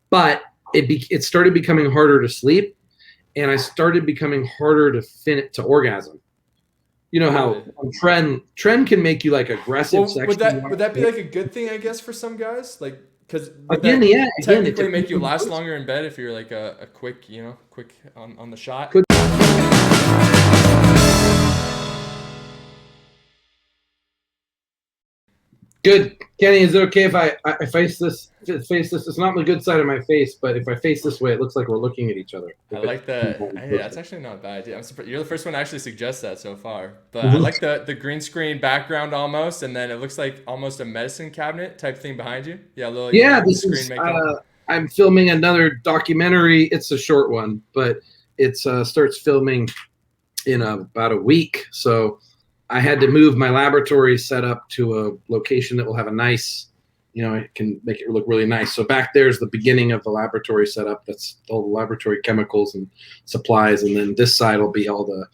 but it started becoming harder to sleep, and I started becoming harder to orgasm. You know how Really? Tren can make you like aggressive Well, would sexually. that be like a good thing, I guess, for some guys? Like, because would Again, that yeah, again, it technically depends make you on the last person. longer in bed if you're like a quick, quick on the shot? Could Good, Kenny. Is it okay if I face this? Face this. It's not the good side of my face, but if I face this way, it looks like we're looking at each other. I If it, like that. Hey, that's actually not bad. Yeah, I'm surprised. You're the first one to actually suggest that so far. But I Mhm. like the green screen background almost, and then it looks like almost a medicine cabinet type thing behind you. Yeah, a little Yeah, this screen is. makeup. I'm filming another documentary. It's a short one, but it's starts filming in about a week. So I had to move my laboratory setup to a location that will have a nice, it can make it look really nice. So back there's the beginning of the laboratory setup. That's all the laboratory chemicals and supplies, and then this side will be all the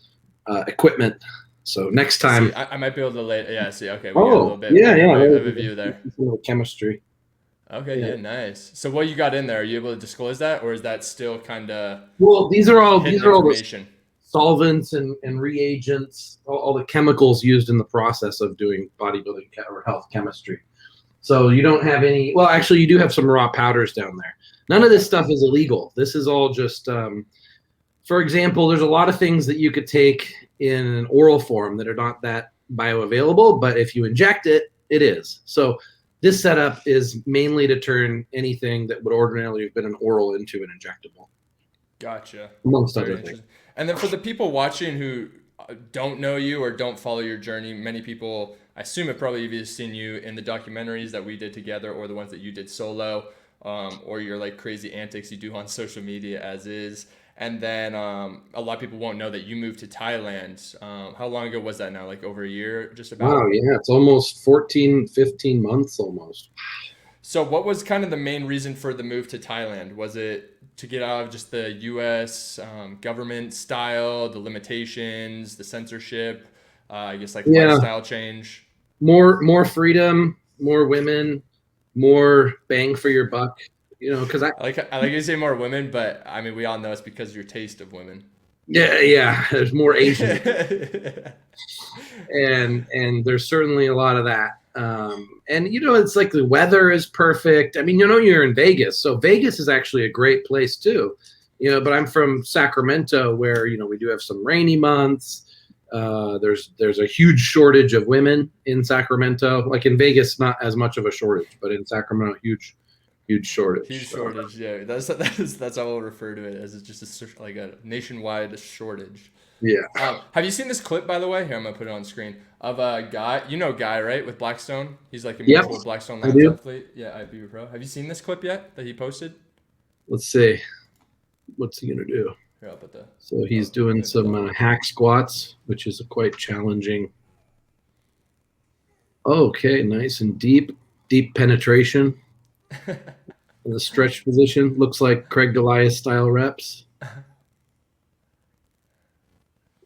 equipment. So next See, time. I might be able to lay. Yeah, see, okay, we got a little Oh bit yeah, bit yeah. of a There's view there. some of the chemistry. Okay, Yeah. yeah, nice. So what you got in there? Are you able to disclose that, or is that still kind of Well, hidden these are all the information? solvents and reagents, all the chemicals used in the process of doing bodybuilding or health chemistry. So you don't have any. Well, actually, you do have some raw powders down there. None of Okay. this stuff is illegal. This is all just, for example, there's a lot of things that you could take in an oral form that are not that bioavailable, but if you inject it, it is. So this setup is mainly to turn anything that would ordinarily have been an oral into an injectable, Gotcha. amongst Very other things. interesting. And then for the people watching who don't know you or don't follow your journey, many people, I assume, have probably either seen you in the documentaries that we did together or the ones that you did solo, or your like crazy antics you do on social media as is. And then a lot of people won't know that you moved to Thailand. How long ago was that now? Like over a year, just Wow, about? yeah, it's almost 14, 15 months almost. So, what was kind of the main reason for the move to Thailand? Was it to get out of just the U.S. Government style, the limitations, the censorship, I guess like Yeah, lifestyle change? more freedom, more women, more bang for your buck. Because I like you say more women, but I mean we all know it's because of your taste of women. yeah, there's more Asian, and there's certainly a lot of that. And it's like the weather is perfect. I mean, you're in Vegas, so Vegas is actually a great place too. But I'm from Sacramento, where we do have some rainy months. There's a huge shortage of women in Sacramento. Like in Vegas, not as much of a shortage, but in Sacramento, huge Huge shortage. So shortage, yeah. That's how we'll refer to it as it's just like a nationwide shortage. yeah, Have you seen this clip, by the way? Here, I'm gonna put it on screen of a guy. You know, Guy, right? With Blackstone. He's like a yep, mutual Blackstone I Labs do. athlete. Yeah, IB Pro. Have you seen this clip yet that he posted? Let's see, what's he gonna do? Here, I'll put the. So he's Oh, doing maybe some that'll work. hack squats, which is a quite challenging. Okay, nice and deep penetration in the stretch position. Looks like Craig Goliath style reps.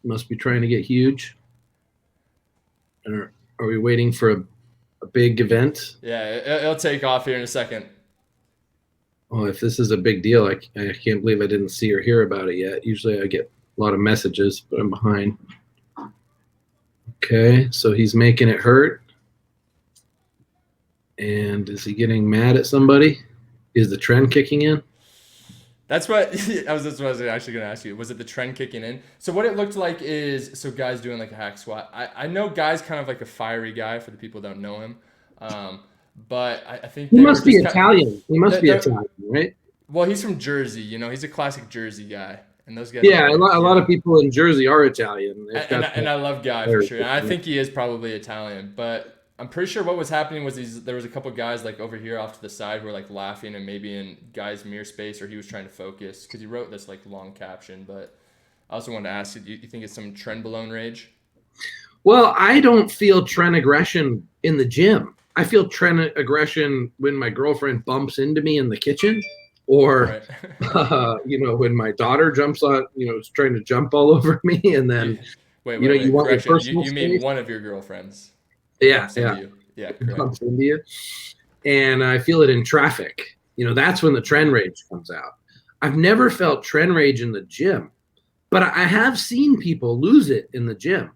Must be trying to get huge. Are we waiting for a big event? Yeah, it'll take off here in a second. Oh, if this is a big deal, I can't believe I didn't see or hear about it yet. Usually I get a lot of messages, but I'm behind. Okay, so he's making it hurt. And is he getting mad at somebody? Is the trend kicking in? That's what that's what I was actually gonna ask you. Was it the trend kicking in? So what it looked like is guys doing like a hack squat. I know Guy's kind of like a fiery guy for the people who don't know him, um, but I think He they were must be just kind. Italian. He must be They're, Italian, right? well, he's from Jersey. He's a classic Jersey guy, and those guys Yeah, are a lot of people in Jersey are Italian. They've and got and that I love Guy for sure. And I heritage. think he is probably Italian, but I'm pretty sure what was happening was there was a couple guys like over here off to the side who were like laughing and maybe in Guy's mirror space or he was trying to focus because he wrote this like long caption. But I also wanted to ask you, do you think it's some trend blown rage? Well, I don't feel trend aggression in the gym. I feel trend aggression when my girlfriend bumps into me in the kitchen, or Right. when my daughter jumps on, is trying to jump all over me, and you, then you wait. want your Correction. personal You mean space. one of your girlfriends Yeah, bumps yeah, into you? Yeah, it correct. bumps into you, and I feel it in traffic. That's when the tren rage comes out. I've never felt tren rage in the gym, but I have seen people lose it in the gym.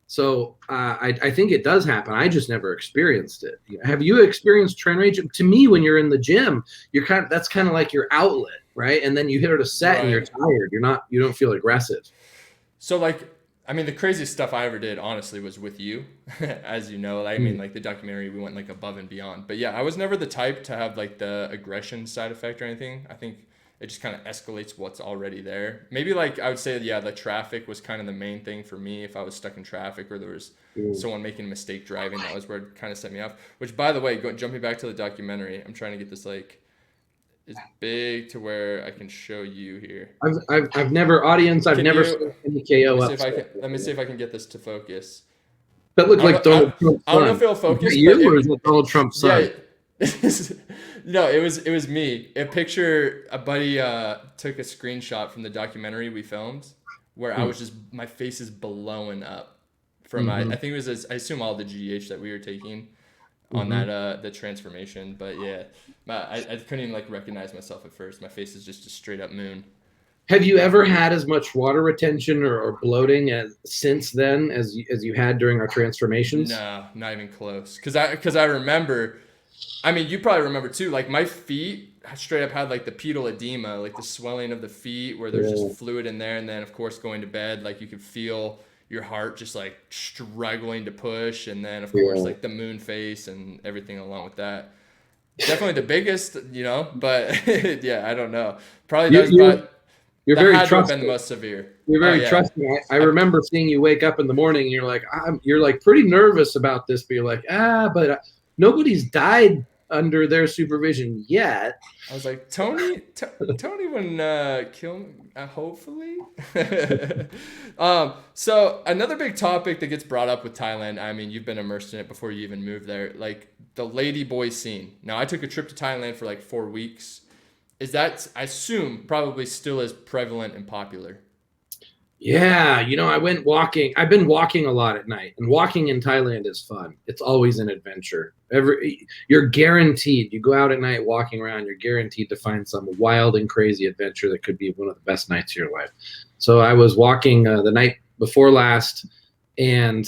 So I think it does happen. I just never experienced it. Have you experienced tren rage? To me, when you're in the gym, that's kind of like your outlet, right? And then you hit a set and you're tired. You don't feel aggressive. So the craziest stuff I ever did, honestly, was with you, as you know. Like the documentary, we went like above and beyond. But yeah, I was never the type to have like the aggression side effect or anything. I think it just kind of escalates what's already there. Maybe like I would say, yeah, the traffic was kind of the main thing for me. If I was stuck in traffic or there was someone making a mistake driving, that was where it kind of set me off. Which, by the way, jumping back to the documentary, I'm trying to get this like as big to where I can show you here. I've never seen any KO let me see if I can get this to focus. That looked like Donald Trump's son. I don't know if it'll focus. Or is it Donald Trump's son? Yeah, no, it was me. A buddy took a screenshot from the documentary we filmed where I was just, my face is blowing up from I think it was, I assume all the GH that we were taking on that the transformation. But yeah, I couldn't even like recognize myself at first. My face is just a straight up moon. Have you ever had as much water retention or bloating since then as you had during our transformations? No, not even close. Because I remember, I mean, you probably remember too, like my feet straight up had like the pedal edema, like the swelling of the feet where there's just fluid in there. And then of course going to bed, like you could feel your heart just like struggling to push. And then of course like the moon face and everything along with that. Definitely the biggest, but yeah, I don't know. Probably that's You're that very had to have trusting. been the most severe. You're very trusting. I remember seeing you wake up in the morning and you're like, you're like pretty nervous about this, but you're like, but nobody's died under their supervision yet. I was like, Tony wouldn't kill me, hopefully. So another big topic that gets brought up with Thailand, I mean, you've been immersed in it before you even moved there, like the ladyboy scene. Now, I took a trip to Thailand for like 4 weeks. Is that, I assume, probably still as prevalent and popular? Yeah, I went walking. I've been walking a lot at night, and walking in Thailand is fun. It's always an adventure. You're guaranteed. You go out at night walking around, you're guaranteed to find some wild and crazy adventure that could be one of the best nights of your life. So I was walking the night before last, and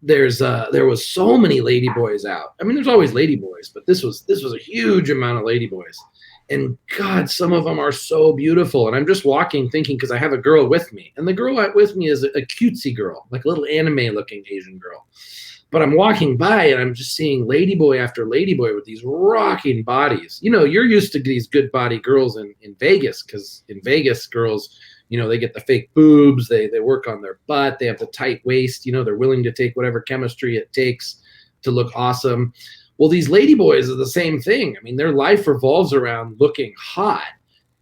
there was so many ladyboys out. I mean, there's always ladyboys, but this was a huge amount of ladyboys. And God, some of them are so beautiful. And I'm just walking thinking, because I have a girl with me. And the girl with me is a cutesy girl, like a little anime-looking Asian girl. But I'm walking by and I'm just seeing ladyboy after ladyboy with these rocking bodies. You're used to these good body girls in Vegas, because in Vegas, girls, they get the fake boobs. They work on their butt. They have the tight waist. They're willing to take whatever chemistry it takes to look awesome. Well, these ladyboys are the same thing. I mean, their life revolves around looking hot,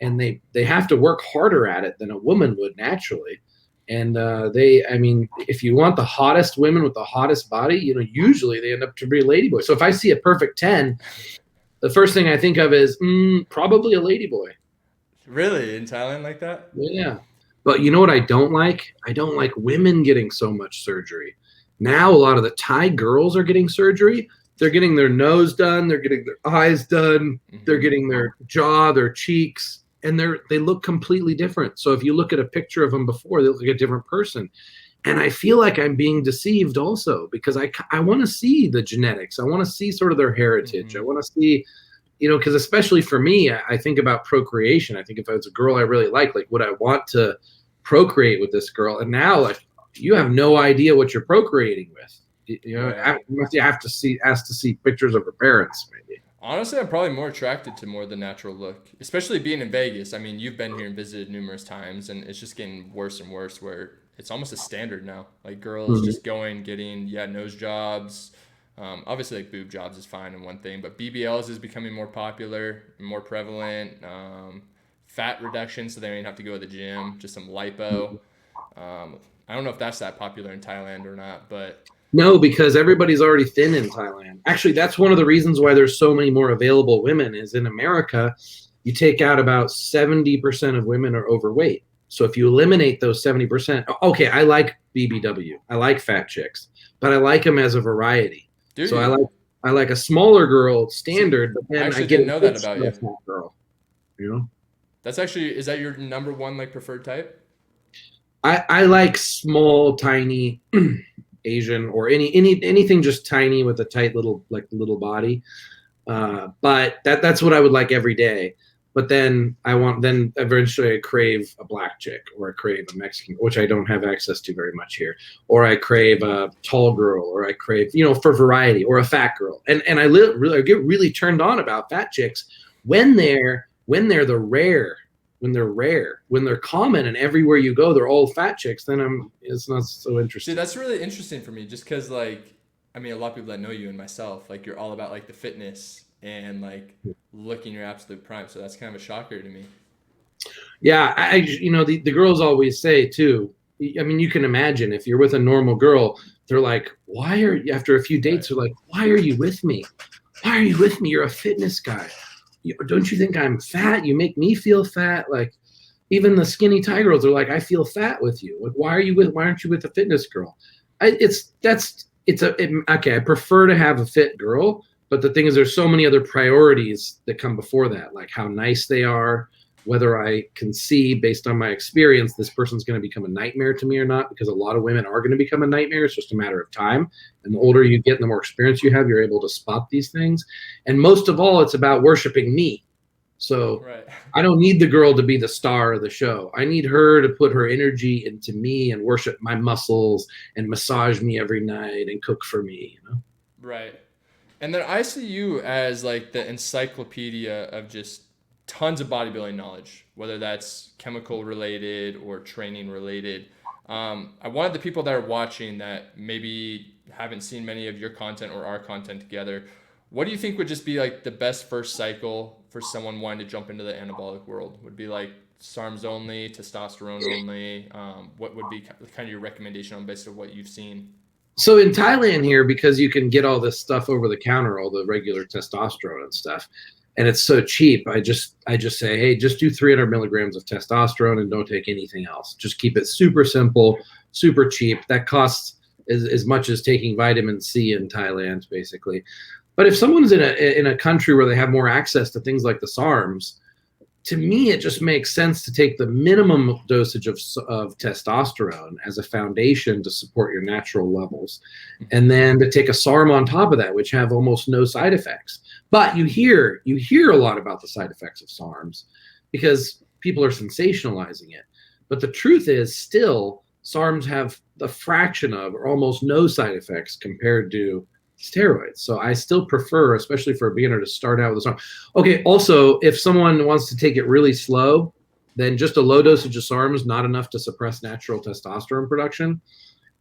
and they have to work harder at it than a woman would naturally. And if you want the hottest women with the hottest body, usually they end up to be a ladyboy. So if I see a perfect 10, the first thing I think of is probably a ladyboy. Really? In Thailand like that? Yeah. But you know what I don't like? I don't like women getting so much surgery. Now a lot of the Thai girls are getting surgery. They're getting their nose done. They're getting their eyes done. They're getting their jaw, their cheeks, and they look completely different. So if you look at a picture of them before, they look like a different person. And I feel like I'm being deceived also, because I want to see the genetics. I want to see sort of their heritage. I want to see, because especially for me, I think about procreation. I think if it's a girl I really like, would I want to procreate with this girl? And now, like, you have no idea what you're procreating with. You have to see pictures of her parents, maybe. Honestly, I'm probably more attracted to more the natural look, especially being in Vegas. I mean, you've been here and visited numerous times, and it's just getting worse and worse, where it's almost a standard now. Like girls just getting nose jobs. Obviously, like boob jobs is fine and one thing, but BBLs is becoming more popular, more prevalent. Fat reduction, so they don't even have to go to the gym. Just some lipo. I don't know if that's that popular in Thailand or not, but. No, because everybody's already thin in Thailand. Actually, that's one of the reasons why there's so many more available women is in America, you take out about 70% of women are overweight. So if you eliminate those 70%, okay, I like BBW. I like fat chicks, but I like them as a variety. I I like a smaller girl standard, but I then I actually get didn't an know that about extra you. small girl. You know, That's actually, is that your number one like preferred type? I like small, tiny Asian or anything just tiny with a tight little body. But that's what I would like every day. But then eventually I crave a black chick or I crave a Mexican, which I don't have access to very much here, or I crave a tall girl, or I crave, for variety, or a fat girl. And I get really turned on about fat chicks when they're rare, when they're common and everywhere you go they're all fat chicks. Then it's not so Dude, interesting. that's really interesting for me just because, like, I mean, a lot of people that know you and myself, like, you're all about, like, the fitness and, like, looking your absolute prime. So that's kind of a shocker to me. Yeah, the girls always say too. I mean, you can imagine if you're with a normal girl, they're like, "Why are you?" After a few Right. dates, they're like, "Why are you with me? Why are you with me? You're a fitness guy. Don't you think I'm fat? You make me feel fat." Like even the skinny Thai girls are like, "I feel fat with you. Like, why aren't you with a fitness girl?" Okay. I prefer to have a fit girl, but the thing is, there's so many other priorities that come before that, like how nice they are, whether I can see based on my experience this person's going to become a nightmare to me or not, because a lot of women are going to become a nightmare. It's just a matter of time. And the older you get and the more experience you have, you're able to spot these things. And most of all, it's about worshiping me. So Right. I don't need the girl to be the star of the show. I need her to put her energy into me and worship my muscles and massage me every night and cook for me. Right. And then I see you as like the encyclopedia of just tons of bodybuilding knowledge, whether that's chemical related or training related. I wanted the people that are watching that maybe haven't seen many of your content or our content together. What do you think would just be like the best first cycle for someone wanting to jump into the anabolic world? Would be like SARMs only, testosterone only? What would be kind of your recommendation on based on what you've seen? So in Thailand here, because you can get all this stuff over the counter, all the regular testosterone and stuff, and it's so cheap, I just say, hey, just do 300 milligrams of testosterone and don't take anything else. Just keep it super simple, super cheap. That costs as much as taking vitamin C in Thailand, basically. But if someone's in a country where they have more access to things like the SARMs, to me, it just makes sense to take the minimum dosage of testosterone as a foundation to support your natural levels. And then to take a SARM on top of that, which have almost no side effects. But you hear a lot about the side effects of SARMs because people are sensationalizing it. But the truth is still SARMs have the fraction of or almost no side effects compared to steroids. So I still prefer, especially for a beginner, to start out with a SARM. Okay, also, if someone wants to take it really slow, then just a low dosage of SARMs, not enough to suppress natural testosterone production,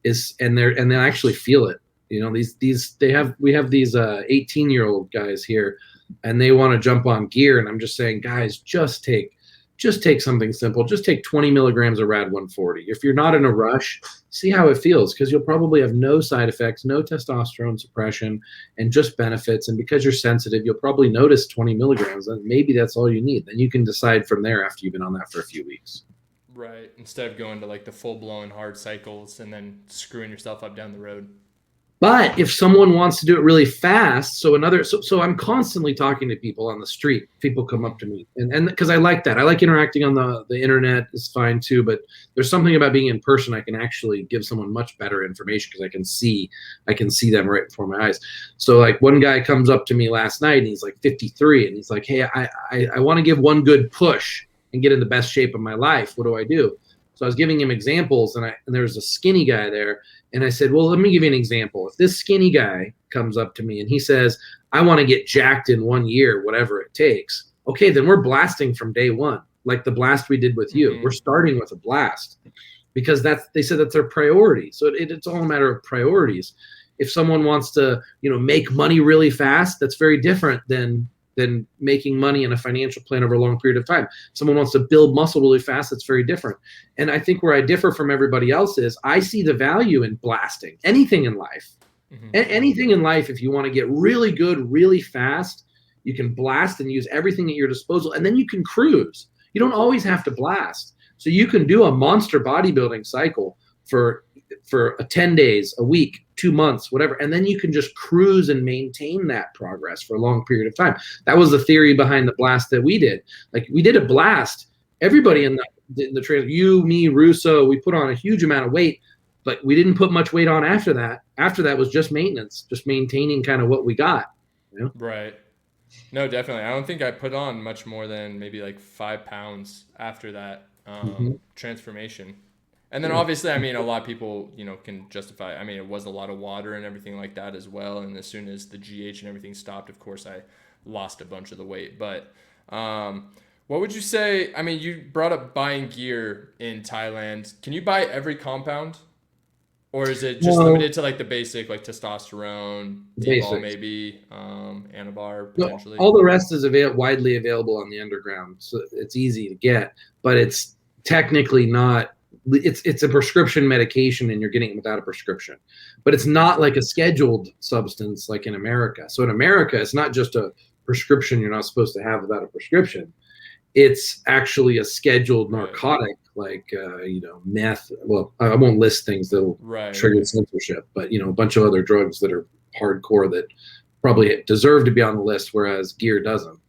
and they actually feel it. We have these 18-year-old guys here, and they want to jump on gear, and I'm just saying, guys, just take something simple. Just take 20 milligrams of Rad 140. If you're not in a rush, see how it feels, because you'll probably have no side effects, no testosterone suppression, and just benefits. And because you're sensitive, you'll probably notice 20 milligrams, and maybe that's all you need. Then you can decide from there after you've been on that for a few weeks. Right. Instead of going to like the full blown hard cycles and then screwing yourself up down the road. But if someone wants to do it really fast, so I'm constantly talking to people on the street. People come up to me, and because I like that, I like interacting on the internet is fine too. But there's something about being in person. I can actually give someone much better information because I can see them right before my eyes. So like one guy comes up to me last night, and he's like 53, and he's like, "Hey, I want to give one good push and get in the best shape of my life. What do I do?" So I was giving him examples, and there was a skinny guy there. And I said, well, let me give you an example. If this skinny guy comes up to me and he says, I want to get jacked in 1 year, whatever it takes. Okay, then we're blasting from day one, like the blast we did with you. We're starting with a blast because they said that's their priority. So it's all a matter of priorities. If someone wants to, make money really fast, that's very different than making money in a financial plan over a long period of time. Someone wants to build muscle really fast, that's very different. And I think where I differ from everybody else is I see the value in blasting anything in life. Anything in life, if you want to get really good really fast, you can blast and use everything at your disposal, and then you can cruise. You don't always have to blast. So you can do a monster bodybuilding cycle for 10 days, a week, 2 months, whatever. And then you can just cruise and maintain that progress for a long period of time. That was the theory behind the blast that we did. Like we did a blast. Everybody in the trail, you, me, Russo, we put on a huge amount of weight, but we didn't put much weight on after that. After that was just maintenance, just maintaining kind of what we got. You know? Right. No, definitely. I don't think I put on much more than maybe like 5 pounds after that transformation. And then obviously, I mean, a lot of people, you know, can justify, I mean, it was a lot of water and everything like that as well. And as soon as the GH and everything stopped, of course, I lost a bunch of the weight. But what would you say? I mean, you brought up buying gear in Thailand. Can you buy every compound? Or is it just limited to like the basic, like testosterone, D-ball maybe, Anabar potentially? No, all the rest is widely available on the underground. So it's easy to get, but it's technically not. It's a prescription medication and you're getting it without a prescription, but it's not like a scheduled substance like in America. So in America, it's not just a prescription you're not supposed to have without a prescription. It's actually a scheduled narcotic, like, meth. Well, I won't list things that'll trigger censorship, but, a bunch of other drugs that are hardcore that probably deserve to be on the list, whereas gear doesn't.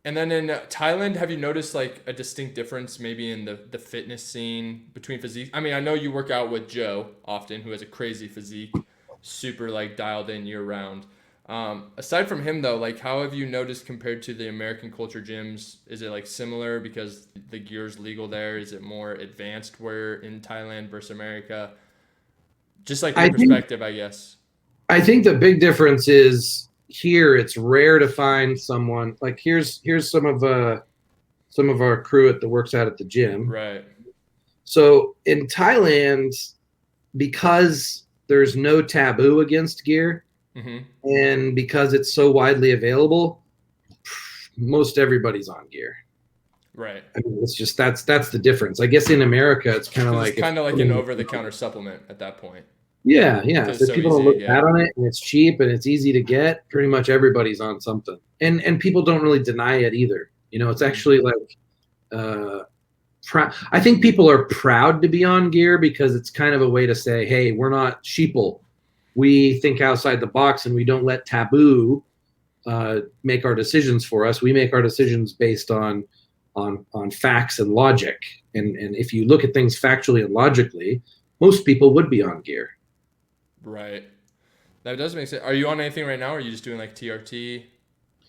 And then in Thailand, have you noticed like a distinct difference maybe in the fitness scene between physique? I mean, I know you work out with Joe often, who has a crazy physique, super like dialed in year round. Aside from him though, like how have you noticed compared to the American culture gyms? Is it like similar because the gear's legal there? Is it more advanced where in Thailand versus America? Just like your perspective, I guess. I think the big difference is here it's rare to find someone like here's some of our crew that works out at the gym. Right. So in Thailand, because there's no taboo against gear, and because it's so widely available, most everybody's on gear. Right. I mean, it's just that's the difference. I guess in America, it's kind of like an over-the-counter supplement at that point. Yeah. If people don't look bad on it, and it's cheap and it's easy to get, pretty much everybody's on something. And people don't really deny it either. It's actually like I think people are proud to be on gear because it's kind of a way to say, hey, we're not sheeple. We think outside the box and we don't let taboo make our decisions for us. We make our decisions based on facts and logic. And if you look at things factually and logically, most people would be on gear. Right. That does make sense. Are you on anything right now, or are you just doing like TRT?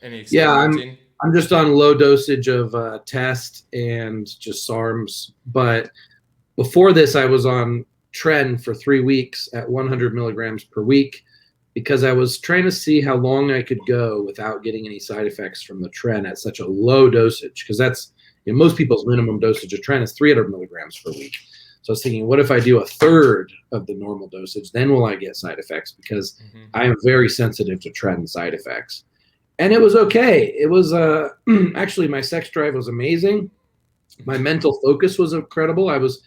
Any experimenting? Yeah, I'm just on low dosage of test and just Sarms. But before this, I was on Tren for 3 weeks at 100 milligrams per week because I was trying to see how long I could go without getting any side effects from the Tren at such a low dosage. Because that's most people's minimum dosage of Tren is 300 milligrams per week. So I was thinking, what if I do a third of the normal dosage? Then will I get side effects? Because I am very sensitive to Tren side effects. And it was okay. It was actually my sex drive was amazing. My mental focus was incredible. I was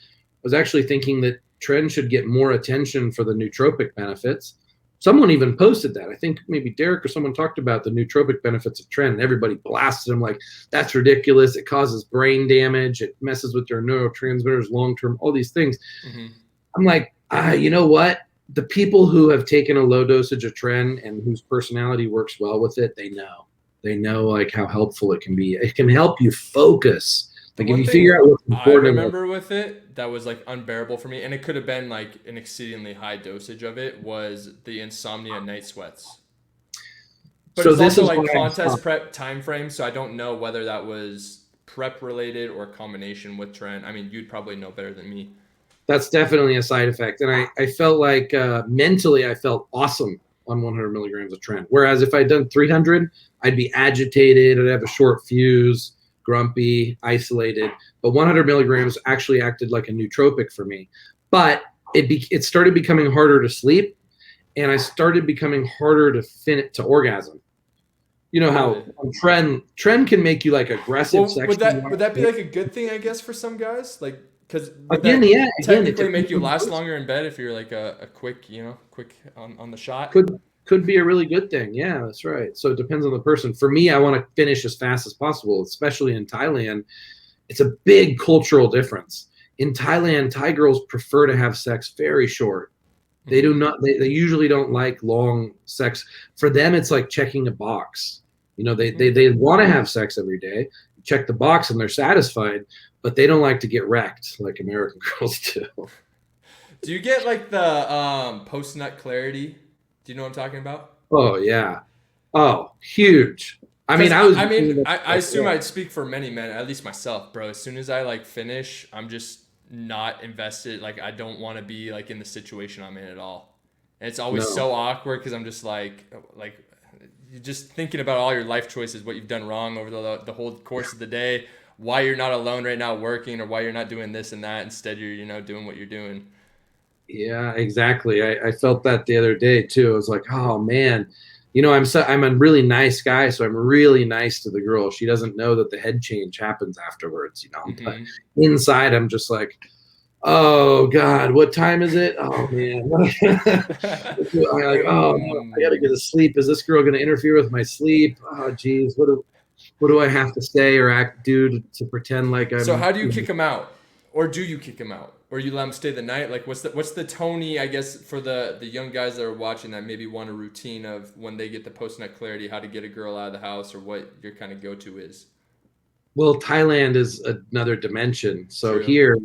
actually thinking that Tren should get more attention for the nootropic benefits. Someone even posted that. I think maybe Derek or someone talked about the nootropic benefits of Tren, and everybody blasted him like, that's ridiculous. It causes brain damage. It messes with your neurotransmitters long-term, all these things. I'm like, you know what? The people who have taken a low dosage of Tren and whose personality works well with it, they know. They know like how helpful it can be. It can help you focus. Like if you figure out what's important. I remember with it that was like unbearable for me, and it could have been like an exceedingly high dosage of it, was the insomnia night sweats. But so it's also like contest prep time frame, so I don't know whether that was prep related or a combination with Tren. I mean, you'd probably know better than me. That's definitely a side effect, and I felt like mentally I felt awesome on 100 milligrams of Tren. Whereas if I'd done 300, I'd be agitated, I'd have a short fuse, grumpy, isolated. But 100 milligrams actually acted like a nootropic for me. But it started becoming harder to sleep, and I started becoming harder to orgasm. You know how Tren can make you like aggressive. Well, would that be like a good thing, I guess, for some guys? Like, because technically make you last longer in bed if you're like a quick on the shot. Could be a really good thing. Yeah, that's right. So it depends on the person. For me, I want to finish as fast as possible, especially in Thailand. It's a big cultural difference. In Thailand, Thai girls prefer to have sex very short. They do not. They usually don't like long sex. For them, it's like checking a box. You know, they want to have sex every day, check the box, and they're satisfied. But they don't like to get wrecked like American girls do. Do you get like the post nut clarity? Do you know what I'm talking about? Oh yeah. Oh, huge. I mean, I assume I'd speak for many men, at least myself, bro. As soon as I like finish, I'm just not invested. Like I don't want to be like in the situation I'm in at all. And it's always so awkward because I'm just like you're just thinking about all your life choices, what you've done wrong over the whole course of the day, why you're not alone right now working, or why you're not doing this and that. Instead, you're doing what you're doing. Yeah, exactly. I felt that the other day too. I was like, oh man, I'm a really nice guy, so I'm really nice to the girl. She doesn't know that the head change happens afterwards, But inside, I'm just like, oh God, what time is it? Oh man, I'm like, oh no, I gotta get to sleep. Is this girl gonna interfere with my sleep? Oh geez, what do I have to say or do to pretend like I'm? So how do you kick him out, or do you kick him out? Or you let them stay the night? Like what's the Tony, I guess, for the young guys that are watching that maybe want a routine of when they get the post-nut clarity, how to get a girl out of the house, or what your kind of go-to is? Well, Thailand is another dimension. So True. here,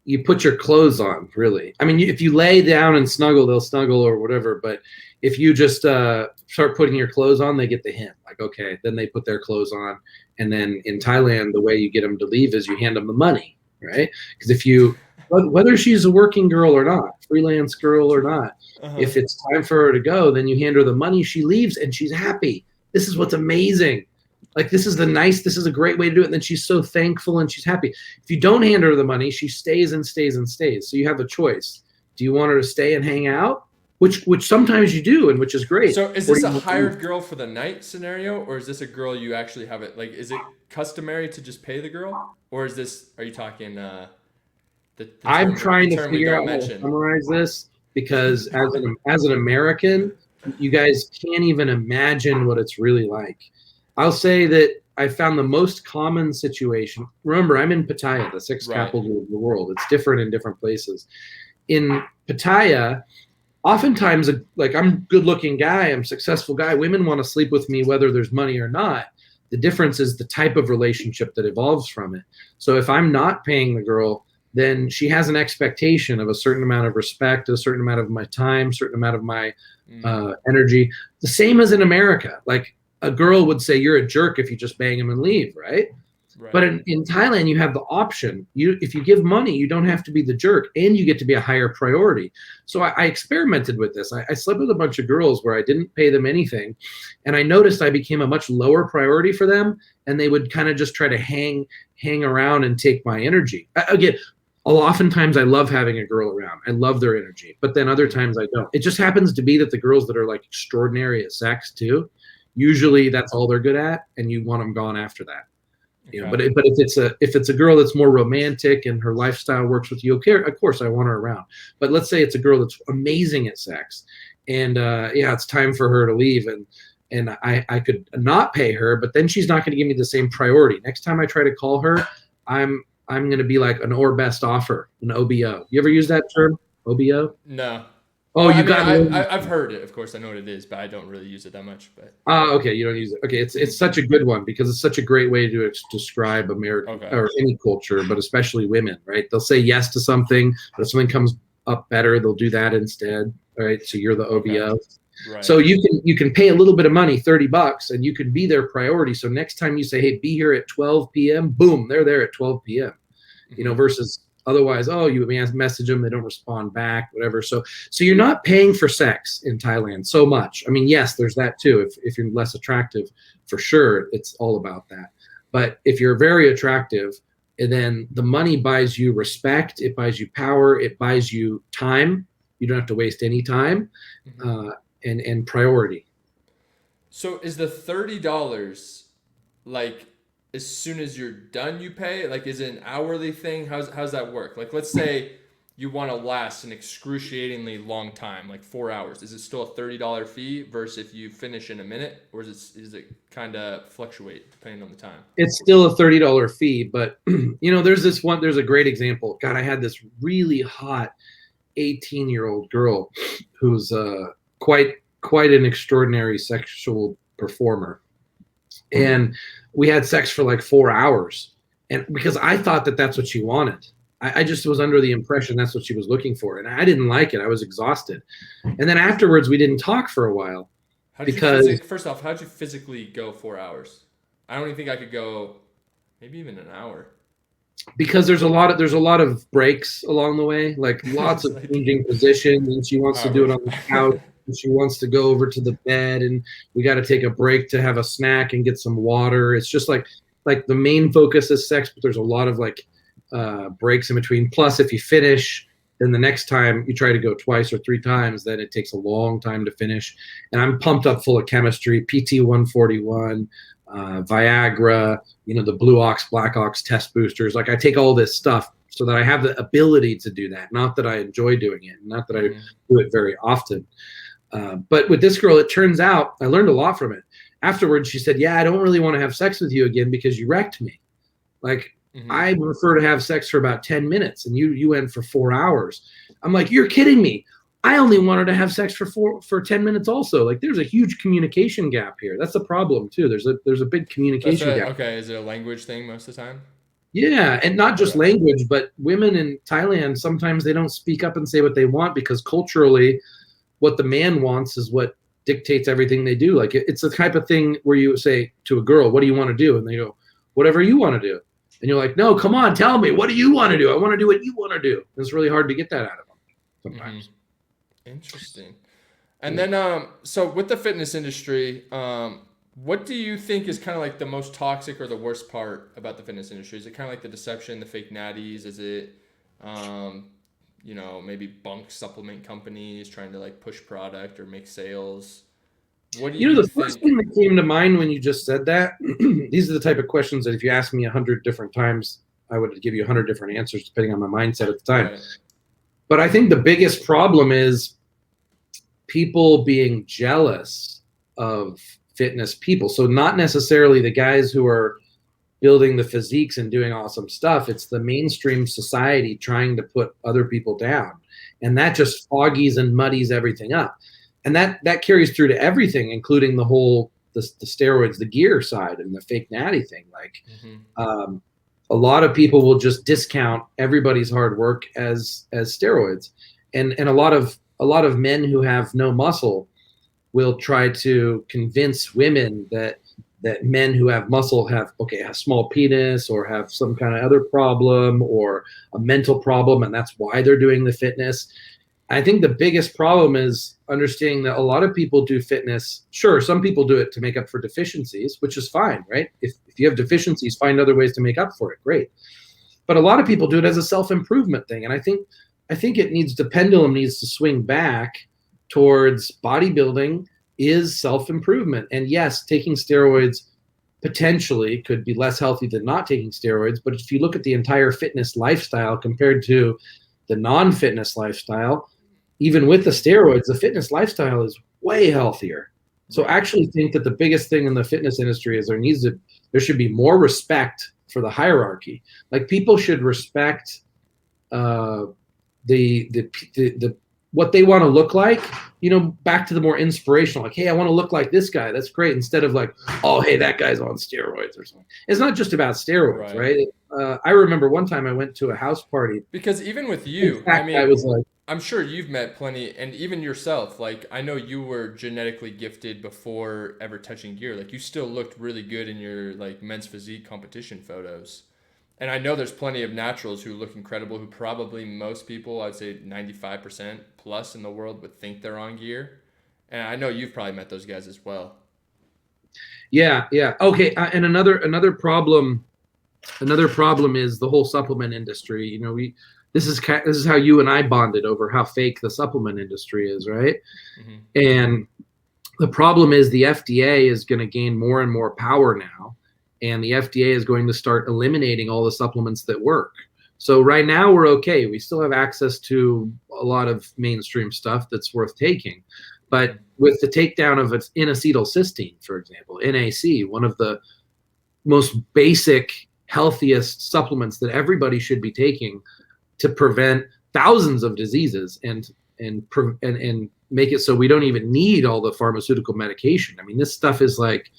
you put your clothes on, really. I mean, if you lay down and snuggle, they'll snuggle or whatever. But if you just start putting your clothes on, they get the hint. Like, okay, then they put their clothes on. And then in Thailand, the way you get them to leave is you hand them the money. Right? Because whether she's a working girl or not, freelance girl or not, if it's time for her to go, then you hand her the money, she leaves and she's happy. This is what's amazing. Like, this is a great way to do it. And then she's so thankful and she's happy. If you don't hand her the money, she stays and stays and stays. So you have a choice. Do you want her to stay and hang out? Which sometimes you do, and which is great. So is this a hired girl for the night scenario, or is this a girl you actually have it? Like, is it customary to just pay the girl, or is this? Are you talking? I'm trying to figure out how to summarize this because as an American, you guys can't even imagine what it's really like. I'll say that I found the most common situation. Remember, I'm in Pattaya, the sixth capital of the world. It's different in different places. In Pattaya, oftentimes, like, I'm a good-looking guy, I'm a successful guy. Women want to sleep with me whether there's money or not. The difference is the type of relationship that evolves from it. So if I'm not paying the girl, then she has an expectation of a certain amount of respect, a certain amount of my time, a certain amount of my energy. The same as in America. Like, a girl would say, you're a jerk if you just bang him and leave, right? But in Thailand, you have the option. If you give money, you don't have to be the jerk, and you get to be a higher priority. So I experimented with this. I slept with a bunch of girls where I didn't pay them anything, and I noticed I became a much lower priority for them, and they would kind of just try to hang around and take my energy. Again, oftentimes I love having a girl around. I love their energy, but then other times I don't. It just happens to be that the girls that are like extraordinary at sex too, usually that's all they're good at, and you want them gone after that. But if it's a girl that's more romantic and her lifestyle works with you, okay, of course I want her around. But let's say it's a girl that's amazing at sex, and it's time for her to leave, and I could not pay her, but then she's not going to give me the same priority. Next time I try to call her, I'm going to be like an or best offer, an OBO. You ever use that term, OBO? No. Oh, I've heard it. Of course, I know what it is, but I don't really use it that much. But okay, you don't use it. Okay, it's such a good one because it's such a great way to describe American or any culture, but especially women, right? They'll say yes to something, but if something comes up better, they'll do that instead, right? So you're the OBO. Right. So you can pay a little bit of money, $30, and you can be their priority. So next time you say, hey, be here at 12 p.m., boom, they're there at 12 p.m. Versus otherwise, you message them, they don't respond back, whatever. So you're not paying for sex in Thailand so much. I mean, yes, there's that too. If you're less attractive, for sure, it's all about that. But if you're very attractive, and then the money buys you respect, it buys you power, it buys you time. You don't have to waste any time, and priority. So is the $30 like as soon as you're done you pay? Like, is it an hourly thing? How's that work? Like, let's say you want to last an excruciatingly long time, like 4 hours, is it still a $30 fee versus if you finish in a minute, or is it kind of fluctuate depending on the time? It's still a $30 fee, but there's a great example. God, I had this really hot 18-year-old girl who's quite an extraordinary sexual performer, and we had sex for like 4 hours, and because I thought that that's what she wanted. I just was under the impression that's what she was looking for, and I didn't like it. I was exhausted, and then afterwards we didn't talk for a while. First off, how'd you physically go 4 hours? I don't even think I could go maybe even an hour. Because there's a lot of breaks along the way, like lots of changing positions, and she wants to do it on the couch, and she wants to go over to the bed, and we got to take a break to have a snack and get some water. It's just like the main focus is sex, but there's a lot of like breaks in between. Plus, if you finish, then the next time you try to go twice or 3 times, then it takes a long time to finish. And I'm pumped up full of chemistry, PT 141, Viagra, the Blue Ox, Black Ox test boosters. Like I take all this stuff so that I have the ability to do that. Not that I enjoy doing it, not that I do it very often. But with this girl, it turns out I learned a lot from it. Afterwards, she said, "Yeah, I don't really want to have sex with you again because you wrecked me. Like I prefer to have sex for about 10 minutes, and you went for 4 hours." I'm like, "You're kidding me. I only wanted to have sex for 10 minutes also." Like there's a huge communication gap here. That's the problem too. There's a big communication gap. Okay, is it a language thing most of the time? Yeah, and not just language, but women in Thailand, sometimes they don't speak up and say what they want because culturally what the man wants is what dictates everything they do. Like it's the type of thing where you say to a girl, "What do you want to do?" And they go, "Whatever you want to do." And you're like, "No, come on, tell me, what do you want to do? I want to do what you want to do." And it's really hard to get that out of them sometimes. Interesting. And then, so with the fitness industry, what do you think is kind of like the most toxic or the worst part about the fitness industry? Is it kind of like the deception, the fake natties? Is it, maybe bunk supplement companies trying to like push product or make sales? What do you the think? first thing that came to mind when you just said that, these are the type of questions that if you asked me 100 different times, I would give you 100 different answers depending on my mindset at the time. Right. But I think the biggest problem is people being jealous of fitness people. So not necessarily the guys who are building the physiques and doing awesome stuff. It's the mainstream society trying to put other people down. And that just foggies and muddies everything up. And that carries through to everything, including the whole, the steroids, the gear side and the fake natty thing. Like a lot of people will just discount everybody's hard work as steroids. And a lot of men who have no muscle will try to convince women that men who have muscle have a small penis or have some kind of other problem or a mental problem, and that's why they're doing the fitness. I think the biggest problem is understanding that a lot of people do fitness. Sure, some people do it to make up for deficiencies, which is fine, right? If you have deficiencies, find other ways to make up for it. Great. But a lot of people do it as a self-improvement thing. And I think the pendulum needs to swing back towards bodybuilding is self-improvement. And yes, taking steroids potentially could be less healthy than not taking steroids. But if you look at the entire fitness lifestyle compared to the non-fitness lifestyle, even with the steroids, the fitness lifestyle is way healthier. So I actually think that the biggest thing in the fitness industry is there should be more respect for the hierarchy. Like people should respect the what they want to look like, back to the more inspirational, like, hey, I want to look like this guy. That's great. Instead of like, oh, hey, that guy's on steroids or something. It's not just about steroids, right? I remember one time I went to a house party. Because even with you, I mean, I was like, I'm sure you've met plenty, and even yourself, like I know you were genetically gifted before ever touching gear. Like you still looked really good in your like men's physique competition photos. And I know there's plenty of naturals who look incredible, who probably most people, I'd say 95% plus in the world would think they're on gear. And I know you've probably met those guys as well. Yeah. Okay. And another problem is the whole supplement industry. This is how you and I bonded over how fake the supplement industry is, right? Mm-hmm. And the problem is the FDA is going to gain more and more power now. And the FDA is going to start eliminating all the supplements that work. So right now we're okay. We still have access to a lot of mainstream stuff that's worth taking. But with the takedown of its N-acetylcysteine, for example, NAC, one of the most basic, healthiest supplements that everybody should be taking to prevent thousands of diseases and make it so we don't even need all the pharmaceutical medication. I mean, this stuff is like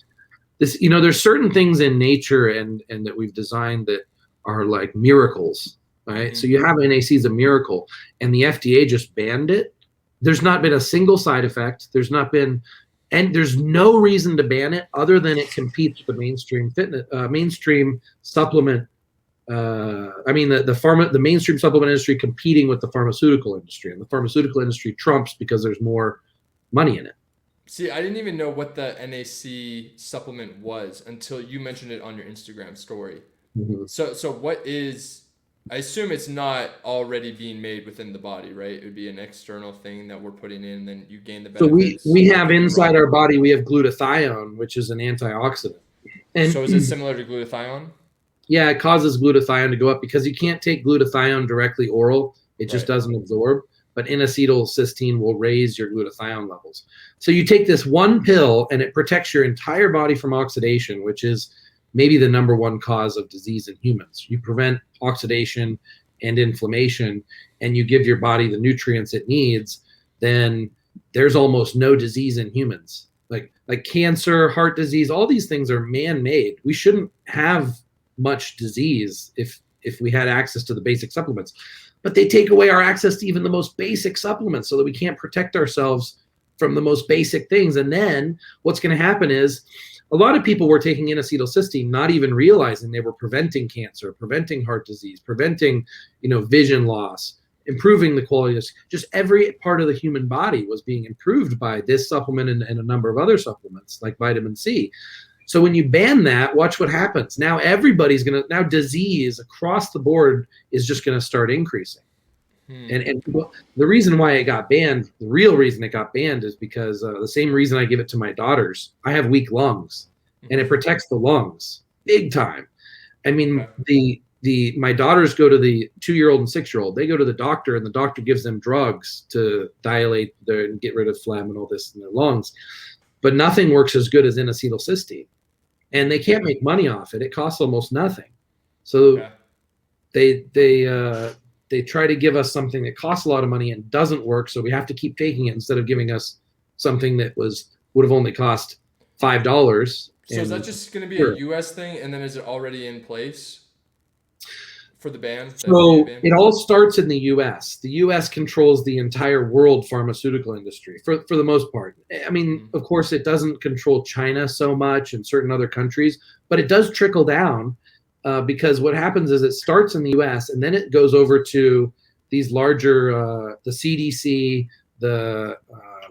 this, there's certain things in nature and that we've designed that are like miracles, right? So you have NAC as a miracle, and the FDA just banned it. There's not been a single side effect. There's no reason to ban it other than it competes with the mainstream mainstream supplement. The mainstream supplement industry competing with the pharmaceutical industry, and the pharmaceutical industry trumps because there's more money in it. See, I didn't even know what the NAC supplement was until you mentioned it on your Instagram story. Mm-hmm. So what is, I assume it's not already being made within the body, right? It would be an external thing that we're putting in, and then you gain the benefits. So we have inside our body, we have glutathione, which is an antioxidant. And so is it similar to glutathione? Yeah, it causes glutathione to go up because you can't take glutathione directly oral. It just doesn't absorb. But N-acetylcysteine will raise your glutathione levels. So you take this one pill and it protects your entire body from oxidation, which is maybe the number one cause of disease in humans. You prevent oxidation and inflammation, and you give your body the nutrients it needs, then there's almost no disease in humans. Like cancer, heart disease, all these things are man-made. We shouldn't have much disease if we had access to the basic supplements. But they take away our access to even the most basic supplements so that we can't protect ourselves from the most basic things. And then what's going to happen is a lot of people were taking N-acetylcysteine, not even realizing they were preventing cancer, preventing heart disease, preventing, vision loss, improving the quality of just every part of the human body was being improved by this supplement and a number of other supplements like vitamin C. So when you ban that, watch what happens. Now now disease across the board is just going to start increasing. And the reason why it got banned, the real reason it got banned is because the same reason I give it to my daughters. I have weak lungs, and it protects the lungs big time. I mean, my daughters go to the 2-year-old and 6-year-old. They go to the doctor, and the doctor gives them drugs to dilate and get rid of phlegm and all this in their lungs. But nothing works as good as N-acetylcysteine. And they can't make money off it. It costs almost nothing. So they try to give us something that costs a lot of money and doesn't work. So we have to keep taking it instead of giving us something that would have only cost $5. So is that just going to be a U.S. thing, and then is it already in place for the ban? So it all starts in the U.S. The U.S. controls the entire world pharmaceutical industry for the most part. I mean, of course, it doesn't control China so much and certain other countries, but it does trickle down because what happens is it starts in the U.S. and then it goes over to these larger, the CDC, the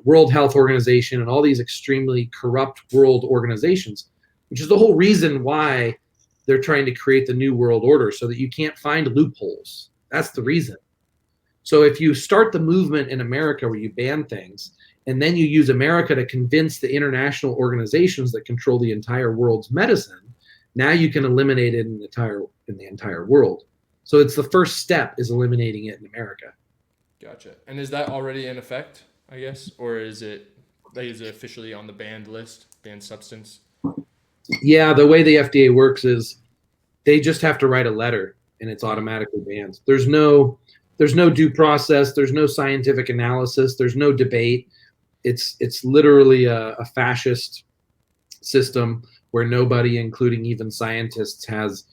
World Health Organization, and all these extremely corrupt world organizations, which is the whole reason why they're trying to create the new world order so that you can't find loopholes. That's the reason. So if you start the movement in America where you ban things, and then you use America to convince the international organizations that control the entire world's medicine, now you can eliminate it in the entire world. So it's the first step is eliminating it in America. Gotcha. And is that already in effect, I guess? Or is it officially on the banned list, banned substance? Yeah, the way the FDA works is they just have to write a letter and it's automatically banned. There's no due process. There's no scientific analysis. There's no debate. It's literally a fascist system where nobody, including even scientists, has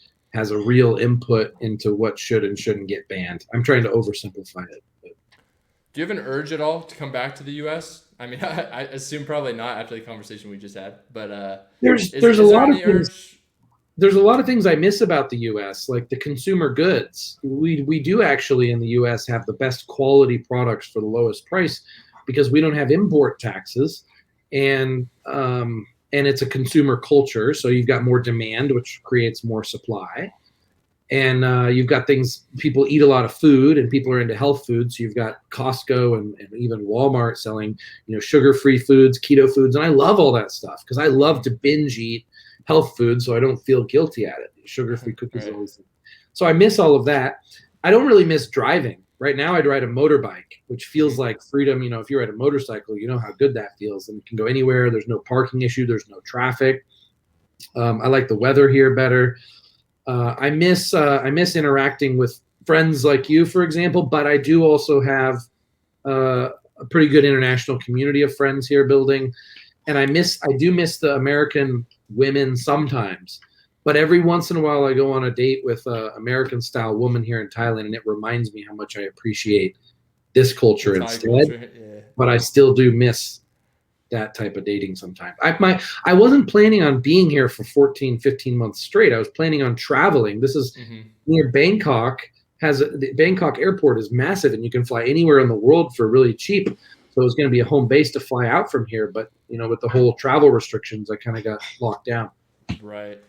a real input into what should and shouldn't get banned. I'm trying to oversimplify it. But. Do you have an urge at all to come back to the U.S.? I mean, I assume probably not after the conversation we just had, but there's a lot of things. There's a lot of things I miss about the U.S., like the consumer goods. We do actually in the U.S. have the best quality products for the lowest price because we don't have import taxes, and it's a consumer culture. So you've got more demand, which creates more supply. And you've got things, people eat a lot of food and people are into health food. So you've got Costco and even Walmart selling, sugar-free foods, keto foods. And I love all that stuff because I love to binge eat health food so I don't feel guilty at it. Sugar-free cookies. Right. So I miss all of that. I don't really miss driving. Right now, I'd ride a motorbike, which feels like freedom. If you ride a motorcycle, you know how good that feels, and you can go anywhere. There's no parking issue. There's no traffic. I like the weather here better. I miss interacting with friends like you, for example, but I do also have a pretty good international community of friends here building, and I do miss the American women sometimes. But every once in a while, I go on a date with a American style woman here in Thailand, and it reminds me how much I appreciate this The culture Thai instead. culture, yeah. But I still do miss that type of dating sometimes. I wasn't planning on being here for 14, 15 months straight. I was planning on traveling. This is Hmm. near Bangkok. The Bangkok airport is massive, and you can fly anywhere in the world for really cheap. So it was going to be a home base to fly out from here, but with the whole travel restrictions, I kind of got locked down. Right.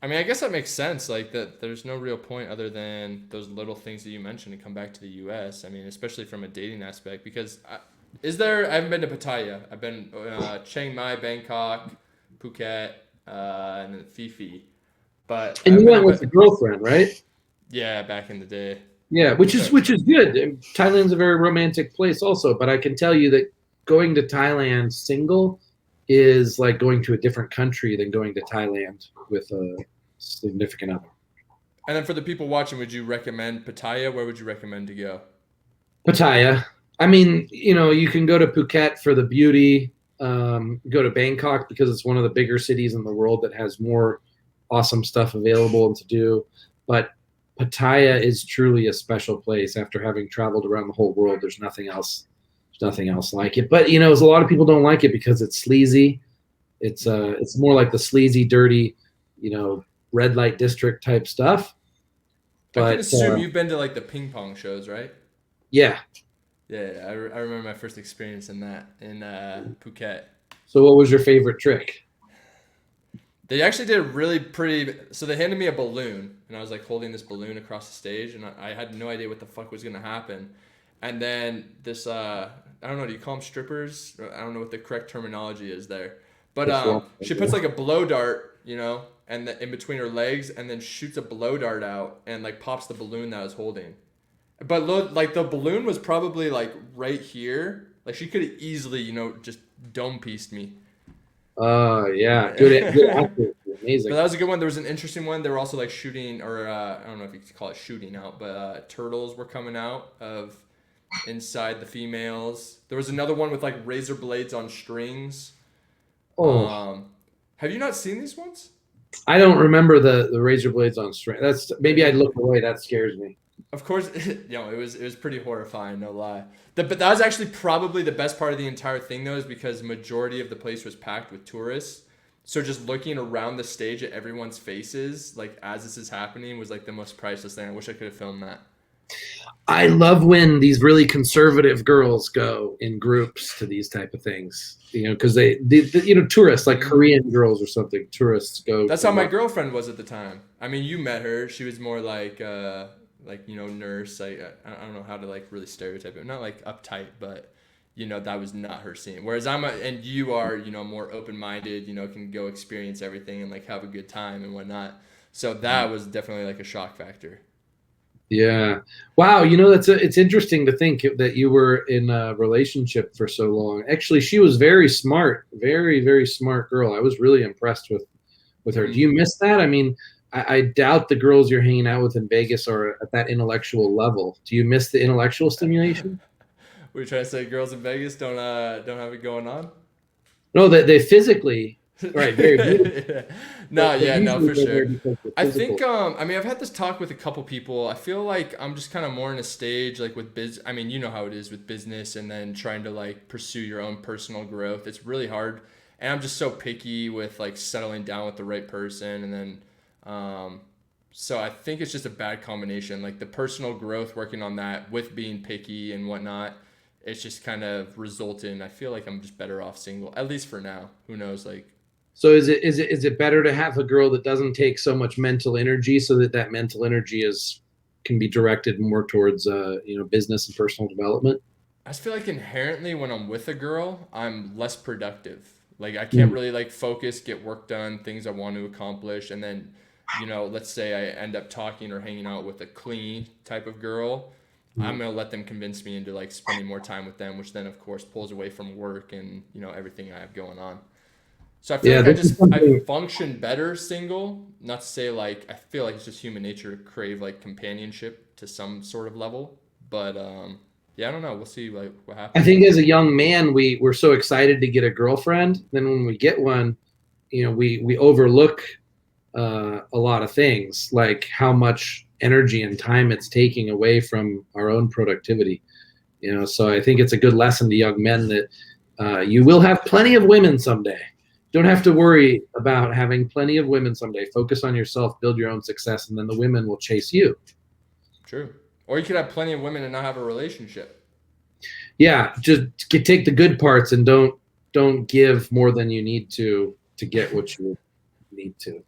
I mean, I guess that makes sense. Like that, there's no real point other than those little things that you mentioned to come back to the U.S. I mean, especially from a dating aspect, because I haven't been to Pattaya. I've been Chiang Mai, Bangkok, Phuket, and then Phi. But I And haven't you been went with a girlfriend, right? yeah, back in the day. Yeah, which is So which is good. And Thailand's a very romantic place, also. But I can tell you that going to Thailand single is like going to a different country than going to Thailand with a significant other. and then for the people watching, would you recommend Pattaya? Where would you recommend to go? Pattaya. I mean, you can go to Phuket for the beauty. Go to Bangkok because it's one of the bigger cities in the world that has more awesome stuff available and to do. But Pattaya is truly a special place. After having traveled around the whole world, there's nothing else. There's nothing else like it. But a lot of people don't like it because it's sleazy. It's more like the sleazy, dirty, you know, red light district type stuff. I can But assume you've been to like the ping pong shows, right? yeah. Yeah, I remember my first experience in that in Phuket. So, what was your favorite trick? They actually did a really pretty. So they handed me a balloon, and I was like holding this balloon across the stage, and I had no idea what the fuck was gonna happen. And then this, I don't know, do you call them strippers? I don't know what the correct terminology is there. But she puts like a blow dart, and in between her legs, and then shoots a blow dart out, and like pops the balloon that I was holding. But look, like the balloon was probably like right here. Like she could have easily, just dome pieced me. Yeah, good But accuracy, amazing. that was a good one. There was an interesting one. They were also like shooting, or I don't know if you could call it shooting out, but turtles were coming out of inside the females. There was another one with like razor blades on strings. Oh, Have you not seen these ones? I don't remember the razor blades on string. That's maybe I'd look away. That scares me. Of course, it was pretty horrifying, no lie. But that was actually probably the best part of the entire thing, though, is because majority of the place was packed with tourists. So just looking around the stage at everyone's faces, like as this is happening, was like the most priceless thing. I wish I could have filmed that. I love when these really conservative girls go in groups to these type of things. Because tourists like Mhm. Korean girls or something. Tourists go That's to how my watch. girlfriend was at the time. I mean, you met her. She was more like nurse. I don't know how to like really stereotype it. Not like uptight, but that was not her scene. Whereas and you are more open minded. Can go experience everything and like have a good time and whatnot. So that was definitely like a shock factor. Yeah. Wow. It's interesting to think that you were in a relationship for so long. Actually, she was very smart, very, very smart girl. I was really impressed with her. Do Hmm. you miss that? I mean, I doubt the girls you're hanging out with in Vegas are at that intellectual level. Do you miss the intellectual stimulation? Were you trying to say girls in Vegas don't have it going on? No, that they physically, right, very beautiful, No, but yeah, no, usually for they're there sure. because of I think physical. I mean I've had this talk with a couple people. I feel like I'm just kind of more in a stage like with I mean, you know how it is with business and then trying to like pursue your own personal growth. It's really hard. And I'm just so picky with like settling down with the right person and then um so I think it's just a bad combination. Like the personal growth working on that with being picky and whatnot. It's just kind of resulted. I feel like I'm just better off single, at least for now. Who knows? Like, So is it better to have a girl that doesn't take so much mental energy so that mental energy is can be directed more towards business and personal development? I just feel like inherently when I'm with a girl, I'm less productive. Like I can't Mm. really like focus, get work done, things I want to accomplish, and then let's say I end up talking or hanging out with a clingy type of girl, I'm gonna let them convince me into like spending more time with them, which then of course pulls away from work and everything I have going on. So I feel Yeah, like this is I something. function better single. Not to say like I feel like it's just human nature to crave like companionship to some sort of level, but yeah, I don't know. We'll see like what I happens. think as a young man, we're so excited to get a girlfriend. Then when we get one, we overlook a lot of things, like how much energy and time it's taking away from our own productivity. So I think it's a good lesson to young men that you will have plenty of women someday. Don't have to worry about having plenty of women someday. Focus on yourself, build your own success, and then the women will chase you. True. Or you could have plenty of women and not have a relationship. Yeah, just take the good parts and don't give more than you need to get what you need to.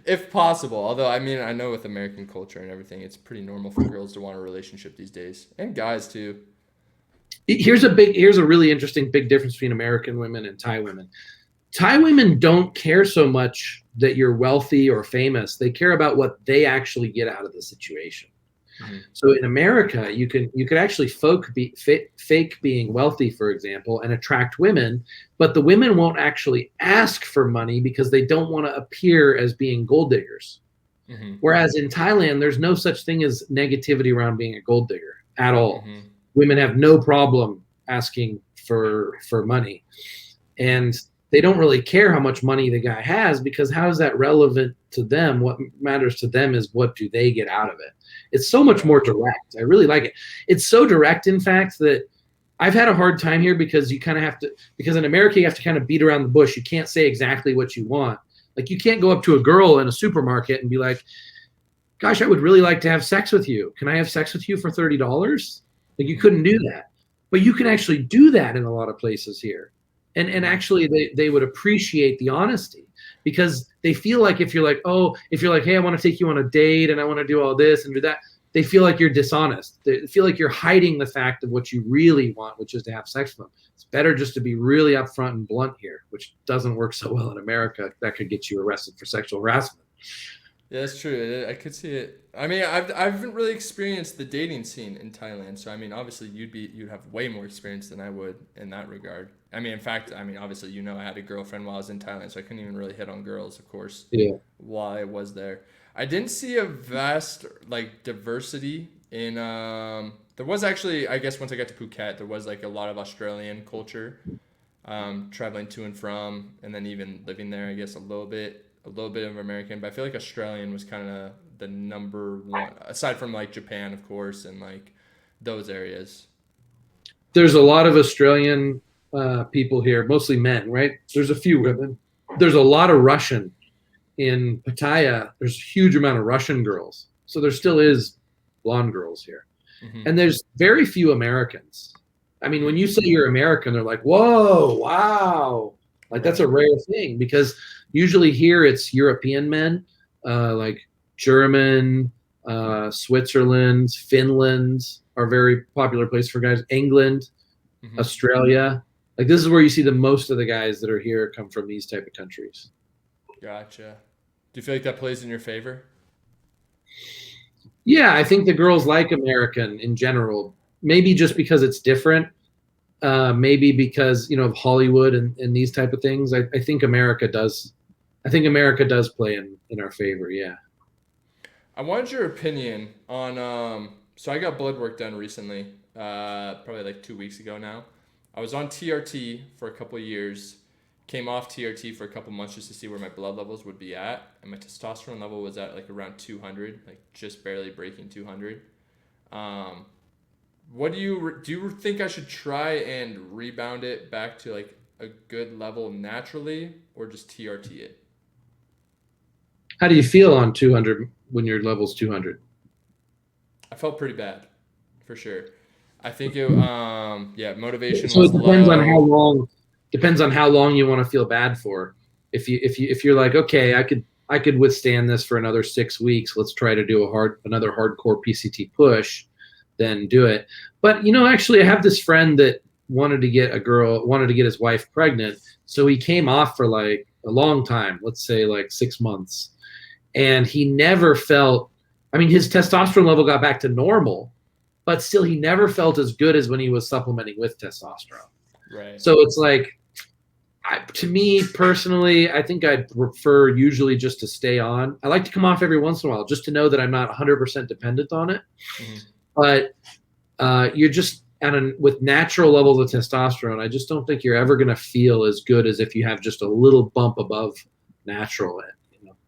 If possible. Although, I mean, I know with American culture and everything, it's pretty normal for girls to want a relationship these days, and guys too. Here's a really interesting big difference between American women and Thai women. Thai women don't care so much that you're wealthy or famous. They care about what they actually get out of the situation. Hmm. So in America, you could actually fake being wealthy, for example, and attract women, but the women won't actually ask for money because they don't want to appear as being gold diggers. Hmm. Whereas in Thailand, there's no such thing as negativity around being a gold digger at all. Hmm. Women have no problem asking for money, and they don't really care how much money the guy has, because how is that relevant to them? What matters to them is what do they get out of it. It's so much Right. more direct. I really like it. It's so direct, in fact, that I've had a hard time here, because you kind of have to, because in America you have to kind of beat around the bush. You can't say exactly what you want. Like, you can't go up to a girl in a supermarket and be like, gosh, I would really like to have sex with you. Can I have sex with you for $30? Like, you Hmm. couldn't do that. But you can actually do that in a lot of places here. And Hmm. actually they would appreciate the honesty, because they feel like if you're like, oh, if you're like, hey, I want to take you on a date and I want to do all this and do that, they feel like you're dishonest. They feel like you're hiding the fact of what you really want, which is to have sex with them. It's better just to be really upfront and blunt here, which doesn't work so well in America. That could get you arrested for sexual harassment. Yeah, that's true. I could see it. I mean, I haven't really experienced the dating scene in Thailand, so I mean, obviously you'd have way more experience than I would in that regard. I mean, in fact, I mean, obviously I had a girlfriend while I was in Thailand, so I couldn't even really hit on girls, of course, Yeah. while I was there. I didn't see a vast like diversity in. There was actually, I guess, once I got to Phuket, there was like a lot of Australian culture, traveling to and from, and then even living there, I guess a little bit of American, but I feel like Australian was kind of the number one, aside from like Japan, of course, and like those areas. There's a lot of Australian people here, mostly men, right? There's a few women. There's a lot of Russian in Pattaya. There's a huge amount of Russian girls. So there still is blonde girls here. Hmm. And there's very few Americans. I mean, when Hmm. you say you're American, they're like, whoa, wow. Like, that's a Right. rare thing, because usually here it's European men, like German, Switzerland, Finland are very popular place for guys. England, Hmm. Australia. Like, this is where you see the most of the guys that are here come from these type of countries. Gotcha. Do you feel like that plays in your favor? Yeah, I think the girls like American in general. Maybe just because it's different. Maybe because of Hollywood and these type of things. I think America does. I think America does play in our favor. Yeah. I wanted your opinion on. So I got blood work done recently, probably like 2 weeks ago now. I was on TRT for a couple of years, came off TRT for a couple months just to see where my blood levels would be at, and my testosterone level was at like around 200, like just barely breaking 200. Um, what do you think I should try and rebound it back to like a good level naturally, or just TRT it? How do you feel on 200 when your level's 200? I felt pretty bad, for sure. I think it yeah, motivation So was it depends on how low. long. Depends on how long you want to feel bad for. If you're like, okay, I could withstand this for another 6 weeks. Let's try to do another hardcore PCT push, then do it. But actually, I have this friend that wanted to get his wife pregnant, so he came off for like a long time, let's say like 6 months. And he never felt, I mean, his testosterone level got back to normal, but still he never felt as good as when he was supplementing with testosterone. Right. So it's like, to me personally, I think I'd prefer usually just to stay on. I like to come off every once in a while just to know that I'm not 100% dependent on it. Mm-hmm. But you're just with natural levels of testosterone, I just don't think you're ever going to feel as good as if you have just a little bump above natural.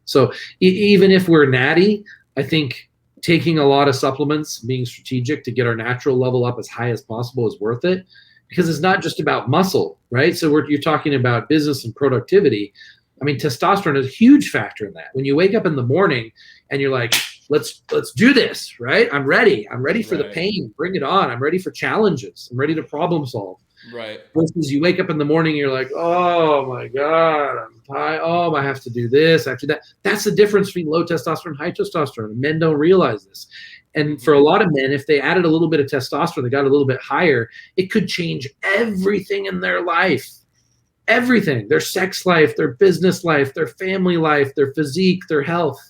So even if we're natty, I think taking a lot of supplements, being strategic to get our natural level up as high as possible is worth it, because it's not just about muscle, right? So you're talking about business and productivity. I mean, testosterone is a huge factor in that. When you wake up in the morning and you're like, let's do this, right? I'm ready for the pain. Bring it on. I'm ready for challenges. I'm ready to problem solve. Right. Versus you wake up in the morning and you're like, oh my God, I'm tired. Oh, I have to do this, I have to do that. That's the difference between low testosterone and high testosterone. Men don't realize this. And for a lot of men, if they added a little bit of testosterone, they got a little bit higher, it could change everything in their life. Everything. Their sex life, their business life, their family life, their physique, their health.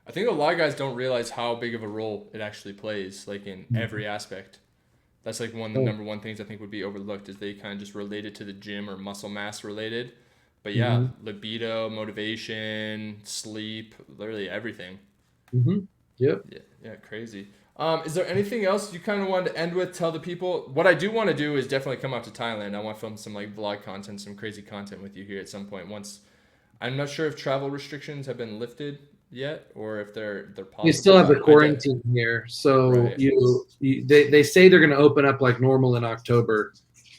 I think a lot of guys don't realize how big of a role it actually plays, like in every aspect. That's like one of the number one things I think would be overlooked, is they kind of just relate it to the gym or muscle mass related. But yeah, libido, motivation, sleep, literally everything. Yep. Yeah, crazy. Is there anything else you kind of wanted to end with? Tell the people. What I do want to do is definitely come out to Thailand. I want to film some like vlog content, some crazy content with you here at some point. Once, I'm not sure if travel restrictions have been lifted yet, or if they're possible. You still have the quarantine here, so right. They say they're going to open up like normal in October,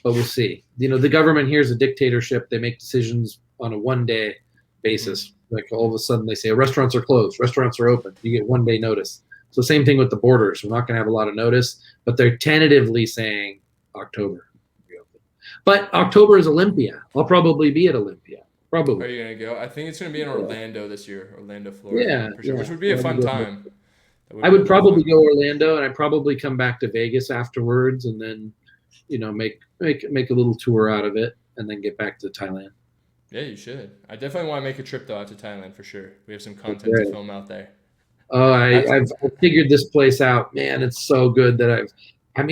but we'll see. The government here is a dictatorship. They make decisions on a 1-day basis. Like all of a sudden they say restaurants are closed, restaurants are open. You get 1-day notice. So same thing with the borders. We're not going to have a lot of notice, but they're tentatively saying October. But October is Olympia. I'll probably be at Olympia. Probably. Are you going to go? I think it's going to be in Orlando this year, Orlando, Florida. Yeah, which would be a fun time. I would probably go Orlando, and I'd probably come back to Vegas afterwards, and then, make a little tour out of it, and then get back to Thailand. Yeah, you should. I definitely want to make a trip though out to Thailand for sure. We have some content to film out there. Oh, I've figured this place out, man. It's so good that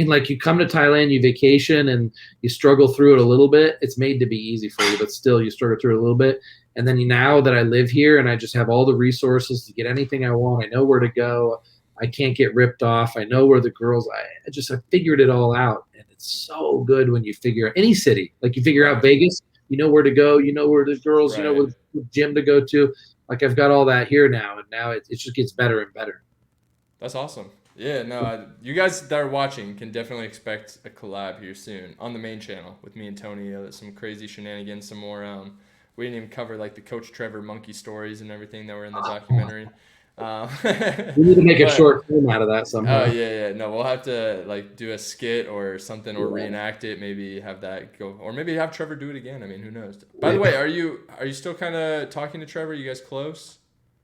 like you come to Thailand, you vacation, and you struggle through it a little bit. It's made to be easy for you, but still you struggle through it a little bit. And then now that I live here and I just have all the resources to get anything I want, I know where to go. I can't get ripped off. I know where the girls, I figured it all out. And it's so good when you figure out any city, like you figure out Vegas, you know where to go, you know where the girls, right. You know what gym to go to. Like I've got all that here now, and now it just gets better and better. That's awesome. Yeah, no, you guys that are watching can definitely expect a collab here soon on the main channel with me and Tony. Some crazy shenanigans, some more. We didn't even cover like the Coach Trevor monkey stories and everything that were in the documentary. We need to make a short film out of that somehow. Oh yeah. No, we'll have to like do a skit or something, or reenact it. Maybe have that go, or maybe have Trevor do it again. I mean, who knows? By the way, are you still kind of talking to Trevor? You guys close?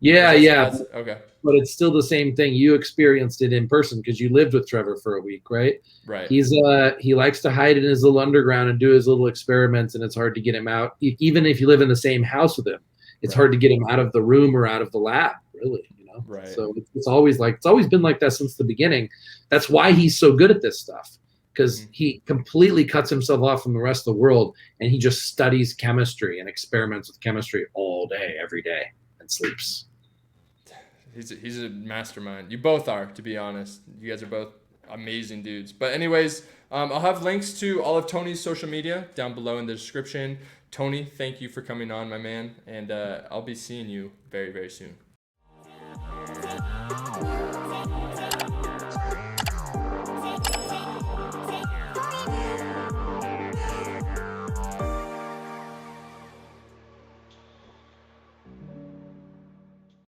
Yeah. Okay. But it's still the same thing. You experienced it in person because you lived with Trevor for a week, right? Right. He likes to hide in his little underground and do his little experiments, and it's hard to get him out. Even if you live in the same house with him, it's hard to get him out of the room or out of the lab, really. Right. So it's always been like that since the beginning. That's why he's so good at this stuff, because he completely cuts himself off from the rest of the world, and he just studies chemistry and experiments with chemistry all day, every day, and sleeps. He's a mastermind. You both are, to be honest. You guys are both amazing dudes. But anyways, I'll have links to all of Tony's social media down below in the description. Tony, thank you for coming on, my man, and I'll be seeing you very, very soon.